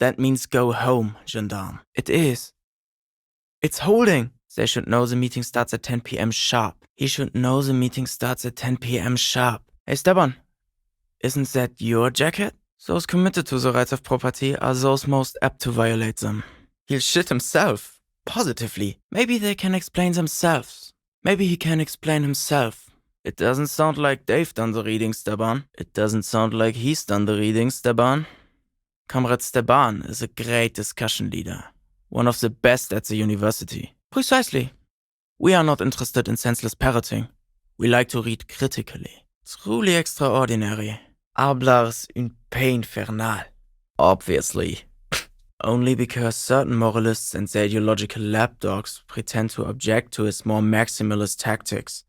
That means go home, gendarme. It is. It's holding. They should know the meeting starts at 10 p.m. sharp. He should know the meeting starts at 10 p.m. sharp. Hey, Steban, isn't that your jacket? Those committed to the rights of property are those most apt to violate them. He'll shit himself. Positively. Maybe they can explain themselves. Maybe he can explain himself. It doesn't sound like they've done the reading, Steban. It doesn't sound like he's done the reading, Steban. Comrade Steban is a great discussion leader. One of the best at the university. Precisely. We are not interested in senseless parroting. We like to read critically. Truly extraordinary. Hablars une pain infernal. Obviously. Only because certain moralists and their ideological lapdogs pretend to object to his more maximalist tactics,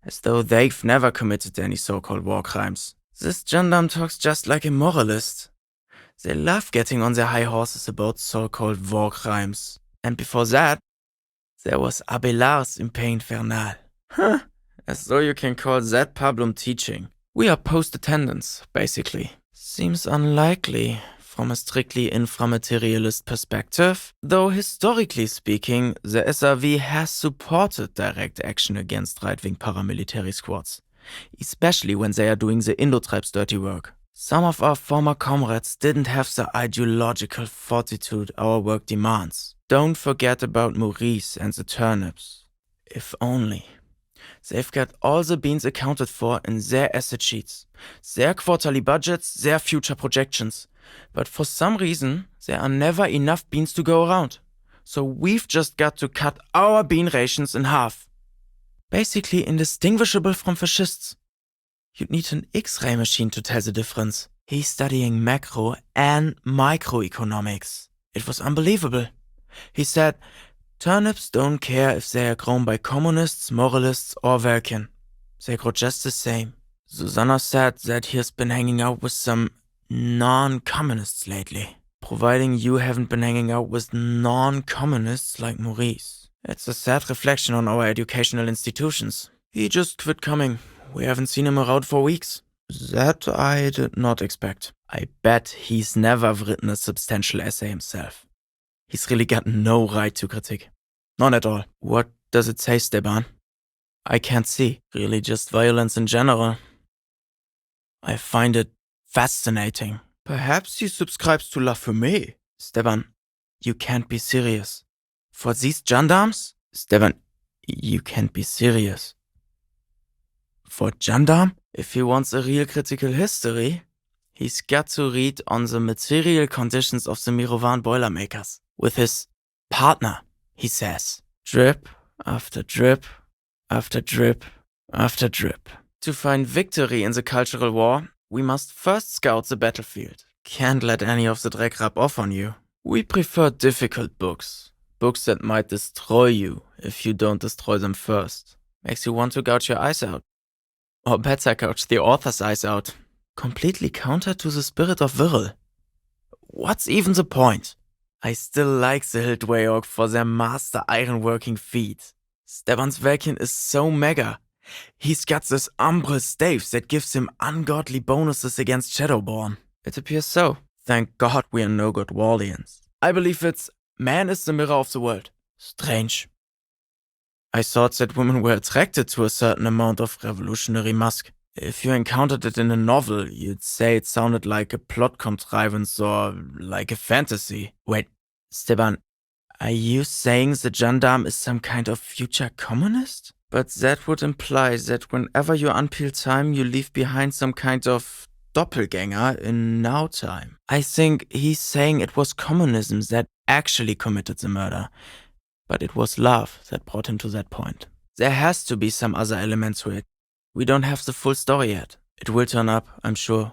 as though they've never committed any so-called war crimes. This gendarme talks just like a moralist. They love getting on their high horses about so-called war crimes. And before that, there was Abelard's Impe Infernal. Huh, as though you can call that pablum teaching. We are post-attendants, basically. Seems unlikely from a strictly inframaterialist perspective, though historically speaking, the SRV has supported direct action against right-wing paramilitary squads, especially when they are doing the Indo-tribes' dirty work. Some of our former comrades didn't have the ideological fortitude our work demands. Don't forget about Moritz and the turnips. If only. They've got all the beans accounted for in their asset sheets, their quarterly budgets, their future projections. But for some reason, there are never enough beans to go around. So we've just got to cut our bean rations in half. Basically indistinguishable from fascists. You'd need an X-ray machine to tell the difference. He's studying macro and microeconomics. It was unbelievable. He said, turnips don't care if they are grown by communists, moralists, or Welkin. They grow just the same. Susanna said that he has been hanging out with some non-communists lately. Providing you haven't been hanging out with non-communists like Maurice. It's a sad reflection on our educational institutions. He just quit coming. We haven't seen him around for weeks. That I did not expect. I bet he's never written a substantial essay himself. He's really got no right to critique. None at all. What does it say, Steban? I can't see. Really just violence in general. I find it fascinating. Perhaps he subscribes to La Fumée. Steban, you can't be serious. For these gendarmes? Steban, you can't be serious. For gendarme? If he wants a real critical history, he's got to read on the material conditions of the Mirovan Boilermakers. With his partner, he says. Drip after drip after drip after drip. To find victory in the cultural war, we must first scout the battlefield. Can't let any of the dreck rub off on you. We prefer difficult books. Books that might destroy you if you don't destroy them first. Makes you want to gouge your eyes out. Or better, gouge the author's eyes out. Completely counter to the spirit of Viril. What's even the point? I still like the Hildwayorg for their master ironworking feat. Steban's Velkin is so mega. He's got this umbral stave that gives him ungodly bonuses against Shadowborn. It appears so. Thank God we are no good Warlians. I believe it's man is the mirror of the world. Strange. I thought that women were attracted to a certain amount of revolutionary musk. If you encountered it in a novel, you'd say it sounded like a plot contrivance or like a fantasy. Wait, Steban, are you saying the gendarme is some kind of future communist? But that would imply that whenever you unpeel time, you leave behind some kind of doppelganger in now time. I think he's saying it was communism that actually committed the murder. But it was love that brought him to that point. There has to be some other element to it. We don't have the full story yet. It will turn up, I'm sure.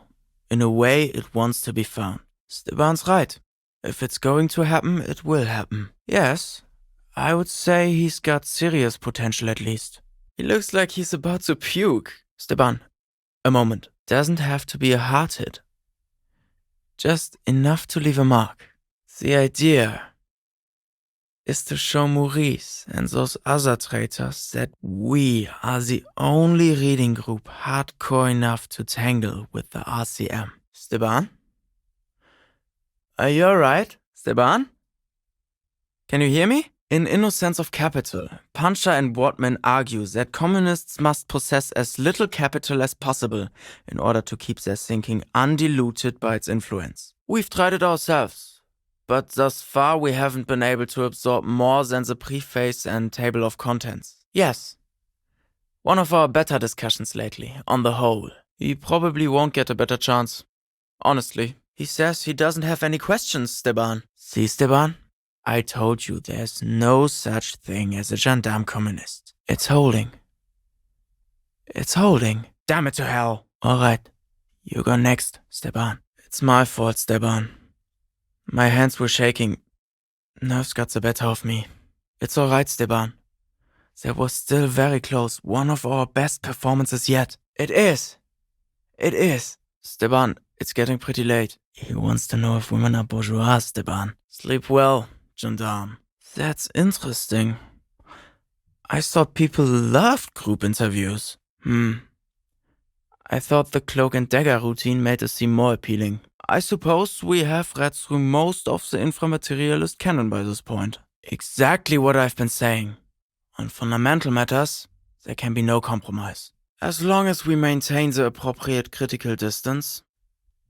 In a way, it wants to be found. Steban's right. If it's going to happen, it will happen. Yes, I would say he's got serious potential at least. He looks like he's about to puke. Steban, a moment. Doesn't have to be a hard hit. Just enough to leave a mark. The idea is to show Maurice and those other traitors that we are the only reading group hardcore enough to tangle with the RCM. Steban? Are you alright, Steban? Can you hear me? In Innocence of Capital, Puncher and Wortman argue that communists must possess as little capital as possible in order to keep their thinking undiluted by its influence. We've tried it ourselves, but thus far we haven't been able to absorb more than the preface and table of contents. Yes, one of our better discussions lately, on the whole. He probably won't get a better chance. Honestly, he says he doesn't have any questions, Steban. See, Steban? I told you there's no such thing as a gendarme communist. It's holding. It's holding. Damn it to hell. Alright, you go next, Steban. It's my fault, Steban. My hands were shaking. Nerves got the better of me. It's alright, Steban. That was still very close. One of our best performances yet. It is. It is. Steban, it's getting pretty late. He wants to know if women are bourgeois, Steban. Sleep well, gendarme. That's interesting. I thought people loved group interviews. I thought the cloak and dagger routine made it seem more appealing. I suppose we have read through most of the inframaterialist canon by this point. Exactly what I've been saying. On fundamental matters, there can be no compromise. As long as we maintain the appropriate critical distance.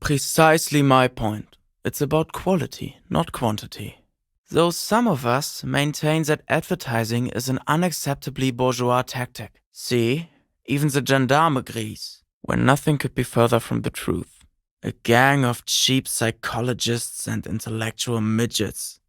Precisely my point. It's about quality, not quantity. Though some of us maintain that advertising is an unacceptably bourgeois tactic. See, even the gendarme agrees, when nothing could be further from the truth. A gang of cheap psychologists and intellectual midgets.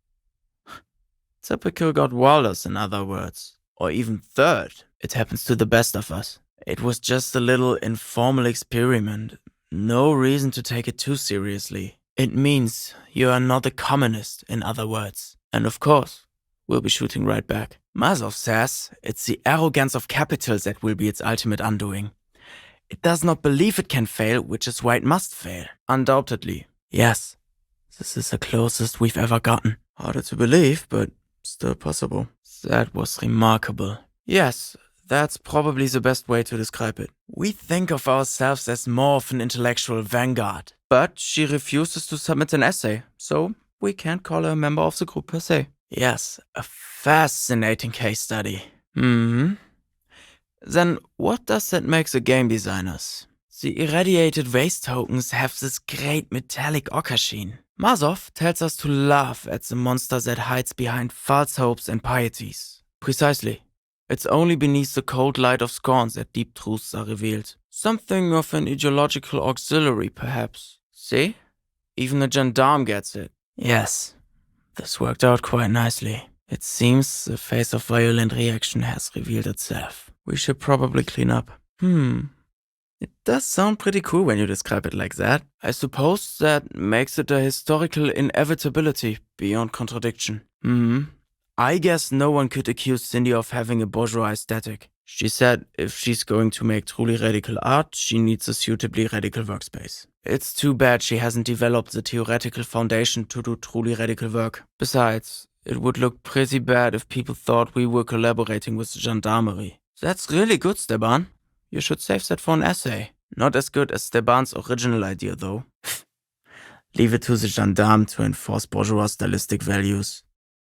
Typical Godwalders, in other words. Or even third, it happens to the best of us. It was just a little informal experiment. No reason to take it too seriously. It means you are not a communist, in other words. And of course, we'll be shooting right back. Mazov says it's the arrogance of capital that will be its ultimate undoing. It does not believe it can fail, which is why it must fail. Undoubtedly. Yes, this is the closest we've ever gotten. Harder to believe, but still possible. That was remarkable. Yes, that's probably the best way to describe it. We think of ourselves as more of an intellectual vanguard. But she refuses to submit an essay, so we can't call her a member of the group per se. Yes, a fascinating case study. Then what does that make the game designers? The irradiated waste tokens have this great metallic ochre sheen. Mazov tells us to laugh at the monster that hides behind false hopes and pieties. Precisely. It's only beneath the cold light of scorn that deep truths are revealed. Something of an ideological auxiliary, perhaps. See? Even a gendarme gets it. Yes, this worked out quite nicely. It seems the face of violent reaction has revealed itself. We should probably clean up. It does sound pretty cool when you describe it like that. I suppose that makes it a historical inevitability beyond contradiction. I guess no one could accuse Cindy of having a bourgeois aesthetic. She said if she's going to make truly radical art, she needs a suitably radical workspace. It's too bad she hasn't developed the theoretical foundation to do truly radical work. Besides, it would look pretty bad if people thought we were collaborating with the gendarmerie. That's really good, Steban. You should save that for an essay. Not as good as Steban's original idea, though. Leave it to the gendarme to enforce bourgeois stylistic values.